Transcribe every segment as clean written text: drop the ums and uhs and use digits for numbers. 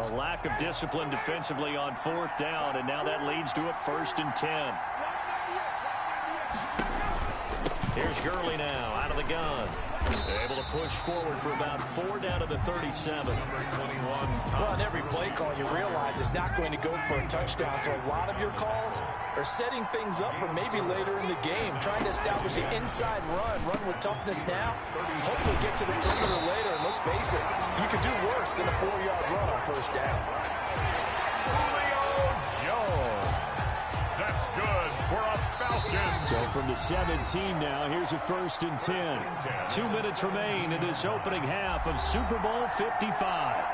A lack of discipline defensively on 4th down, and now that leads to a 1st and 10. Here's Gurley now out of the gun. Able to push forward for about 4 down to the 37. Well, in every play call, you realize it's not going to go for a touchdown. So a lot of your calls are setting things up for maybe later in the game, trying to establish an inside run with toughness now, hopefully get to the perimeter later. And let's face it, you could do worse than a 4-yard run on 1st down. That's good for a Falcon. So from the 17 now, here's a 1st and 10. 2 minutes remain in this opening half of Super Bowl 55.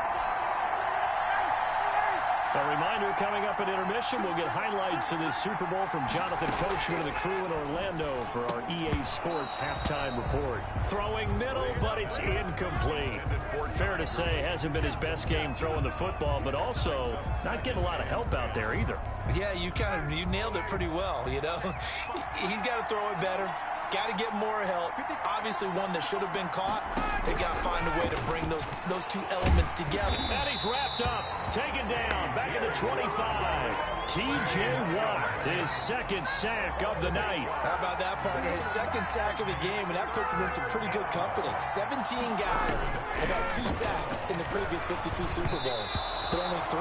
A reminder, coming up at intermission, we'll get highlights of this Super Bowl from Jonathan Coachman and the crew in Orlando for our EA Sports halftime report. Throwing middle, but it's incomplete. Fair to say, hasn't been his best game throwing the football, but also not getting a lot of help out there either. Yeah, you nailed it pretty well, you know. He's got to throw it better. Got to get more help. Obviously one that should have been caught. They got to find a way to bring those two elements together. And he's wrapped up, taken down, back at the 25. T.J. Watt, his 2nd sack of the night. How about that, partner? His 2nd sack of the game, and that puts him in some pretty good company. 17 guys have had 2 sacks in the previous 52 Super Bowls, but only 3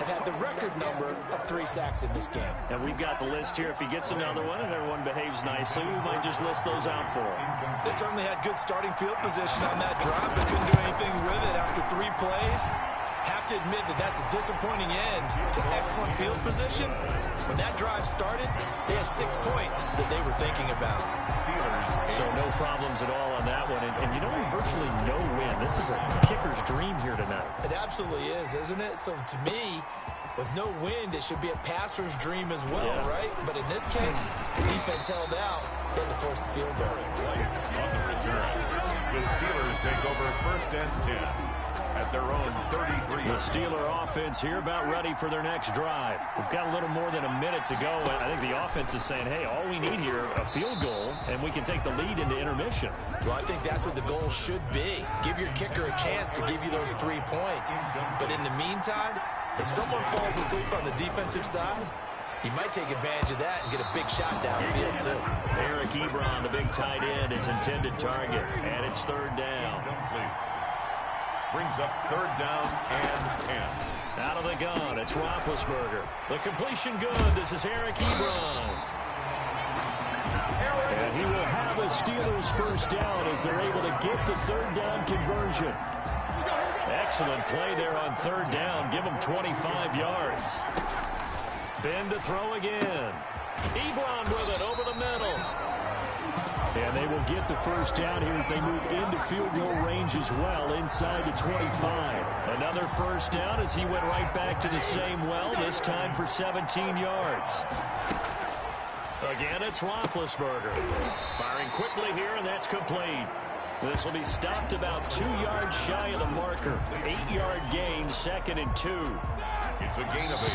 have had the record number of 3 sacks in this game. And we've got the list here. If he gets another one and everyone behaves nicely, we might just list those out for him. They certainly had good starting field position on that drive, but couldn't do anything with it after 3 plays. Have to admit that that's a disappointing end to excellent field position. When that drive started, they had 6 points that they were thinking about. So no problems at all on that one. And you know, virtually no win. This is a kicker's dream here tonight. It absolutely is, isn't it? So to me, with no wind, it should be a passer's dream as well, right? But in this case, the defense held out. They had to force the field goal. On the return, the Steelers take over 1st and 10. At their own 33. The Steeler offense here about ready for their next drive. We've got a little more than a minute to go, and I think the offense is saying, hey, all we need here, a field goal, and we can take the lead into intermission. Well, I think that's what the goal should be. Give your kicker a chance to give you those 3 points. But in the meantime, if someone falls asleep on the defensive side, he might take advantage of that and get a big shot downfield, too. Eric Ebron, the big tight end, his intended target, and it's 3rd down. Brings up 3rd down and 10. Out of the gun, it's Roethlisberger. The completion good. This is Eric Ebron. And he will have a Steelers 1st down as they're able to get the 3rd down conversion. Excellent play there on 3rd down. Give them 25 yards. Ben to throw again. Ebron with it over the middle. And they will get the 1st down here as they move into field goal range as well, inside the 25. Another 1st down as he went right back to the same well, this time for 17 yards. Again, it's Roethlisberger. Firing quickly here, and that's complete. This will be stopped about 2 yards shy of the marker. 8-yard gain, 2nd and 2. It's a gain of 8.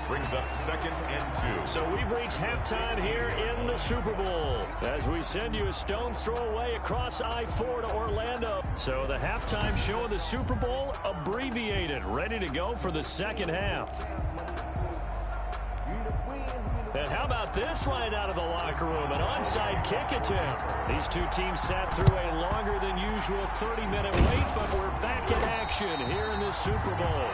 Brings up 2nd and 2. So we've reached halftime here in the Super Bowl as we send you a stone's throw away across I-4 to Orlando. So the halftime show of the Super Bowl abbreviated, ready to go for the 2nd half. And how about this right out of the locker room? An onside kick attempt. These two teams sat through a longer than usual 30-minute wait, but we're back in action here in the Super Bowl.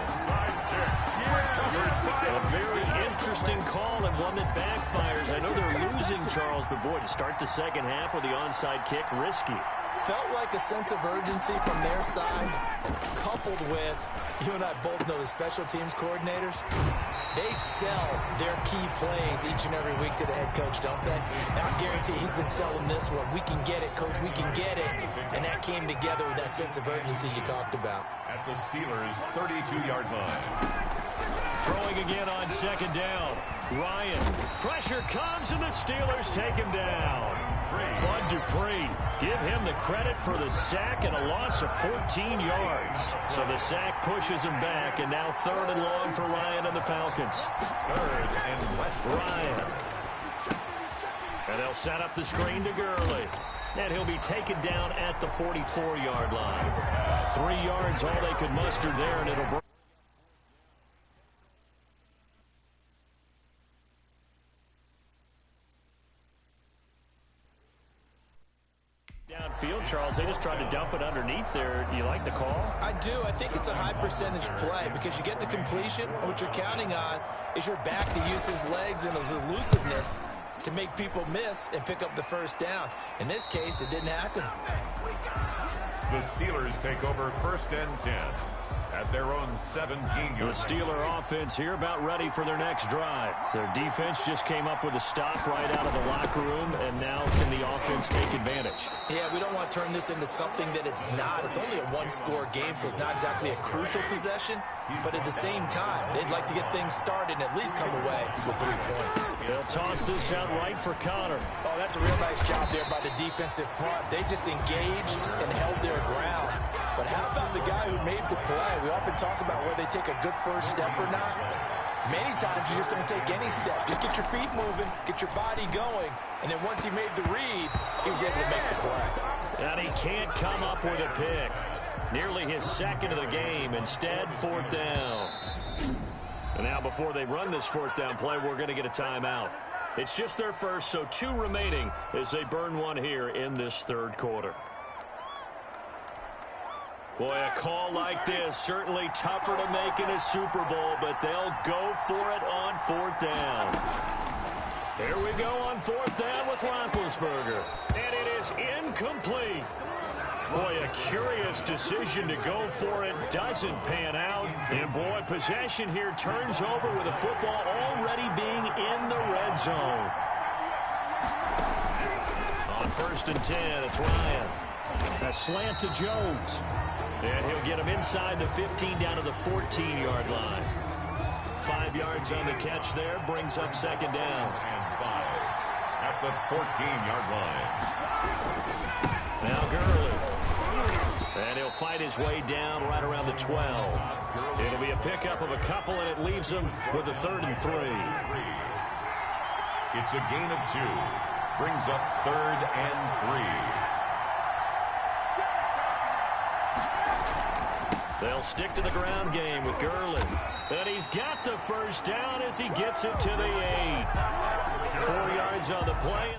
A very interesting call and one that backfires. I know they're losing, Charles, but boy, to start the 2nd half with the onside kick, risky. Felt like a sense of urgency from their side, coupled with, you and I both know the special teams coordinators, they sell their key plays each and every week to the head coach, don't they? Now, I guarantee he's been selling this one. We can get it, coach, we can get it. And that came together with that sense of urgency you talked about. At the Steelers' 32-yard line. Throwing again on 2nd down. Ryan. Pressure comes, and the Steelers take him down. Bud Dupree, give him the credit for the sack and a loss of 14 yards. So the sack pushes him back, and now 3rd and long for Ryan and the Falcons. 3rd and less. Ryan. And they'll set up the screen to Gurley. And he'll be taken down at the 44-yard line. 3 yards, all they could muster there, and it'll break. field, Charles. They just tried to dump it underneath there. You like the call? I do. I think it's a high percentage play because you get the completion. What you're counting on is your back to use his legs and his elusiveness to make people miss and pick up the first down. In this case, it didn't happen. The Steelers take over 1st and 10 at their own 17-yard line. The Steeler offense here about ready for their next drive. Their defense just came up with a stop right out of the locker room, and now can the offense take advantage? Yeah, we don't want to turn this into something that it's not. It's only a one-score game, so it's not exactly a crucial possession. But at the same time, they'd like to get things started and at least come away with 3 points. They'll toss this out right for Connor. Oh, that's a real nice job there by the defensive front. They just engaged and held their ground. But how about the guy who made the play? We often talk about whether they take a good first step or not. Many times you just don't take any step. Just get your feet moving, get your body going, and then once he made the read, he was able to make the play. And he can't come up with a pick. Nearly his second of the game. Instead, 4th down. And now before they run this 4th down play, we're going to get a timeout. It's just their first, so 2 remaining as they burn one here in this 3rd quarter. Boy, a call like this, certainly tougher to make in a Super Bowl, but they'll go for it on 4th down. Here we go on 4th down with Roethlisberger. And it is incomplete. Boy, a curious decision to go for it. Doesn't pan out. And, boy, possession here turns over with the football already being in the red zone. On 1st and 10, it's Ryan. A slant to Jones. And he'll get him inside the 15 down to the 14-yard line. 5 yards on the catch there. Brings up 2nd down. And 5 at the 14-yard line. Now Gurley. And he'll fight his way down right around the 12. It'll be a pickup of a couple, and it leaves him with a 3rd and 3. It's a gain of 2. Brings up 3rd and 3. They'll stick to the ground game with Gurley. And he's got the first down as he gets it to the 8. 4 yards on the play.